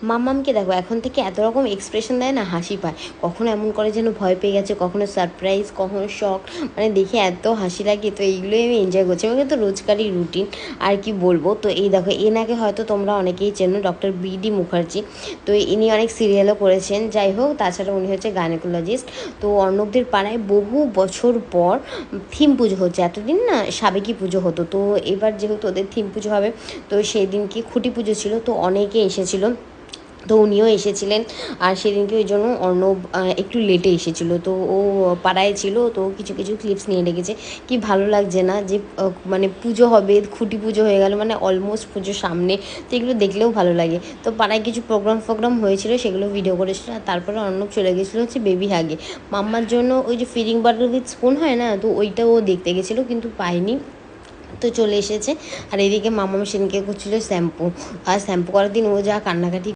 মাম্মামকে দেখো এখন থেকে এত রকম এক্সপ্রেশন দেয় না, হাসি পায়। কখনো এমন করে যেন ভয় পেয়ে গেছে, কখনো সারপ্রাইজ, কখনো শক, মানে দেখে এত হাসি লাগে। তো এইগুলোই আমি এনজয় করছি, আমাকে তো রোজকারই রুটিন, আর কি বলবো। তো এই দেখো, এনাকে হয়তো তোমরা অনেকেই চেনো, ডক্টর বি.ডি. মুখার্জি। তো ইনি অনেক সিরিয়ালও করেছেন, যাই হোক। তাছাড়া উনি হচ্ছে গাইনোকোলজিস্ট। তো অর্ণবদের পাড়ায় বহু বছর পর থিম পুজো হচ্ছে। এতদিন না সাবেকি পুজো হতো, তো এবার যেহেতু ওদের থিম পুজো হবে, তো সেই দিনকে খুঁটি পুজো ছিল, তো অনেকে এসেছিলো। তো উনিও এসেছিলেন। আর সেদিনকে ওই জন্য অর্ণব একটু লেটে এসেছিলো। তো ও পাড়ায় ছিল, তো কিছু কিছু ক্লিপস নিয়ে রেখেছে। কি ভালো লাগছে না যে মানে পুজো হবে, খুঁটি পুজো হয়ে গেল, মানে অলমোস্ট পুজো সামনে। তো এগুলো দেখলেও ভালো লাগে। তো পাড়ায় কিছু প্রোগ্রাম হয়েছিল, সেগুলো ভিডিও করেছিল। আর তারপরে অর্ণব চলে গেছিলো হচ্ছে বেবি হাগে। মাম্মার জন্য ওই যে ফিডিং বাটল উইথ স্পুন হয় না, তো ওইটা ও দেখতে গেছিলো কিন্তু পায়নি। তো চলে এসেছে। আর এদিকে মাম্মাম সেদিনকে করছিল শ্যাম্পু। আর শ্যাম্পু করার দিন ও যা কান্নাকাটি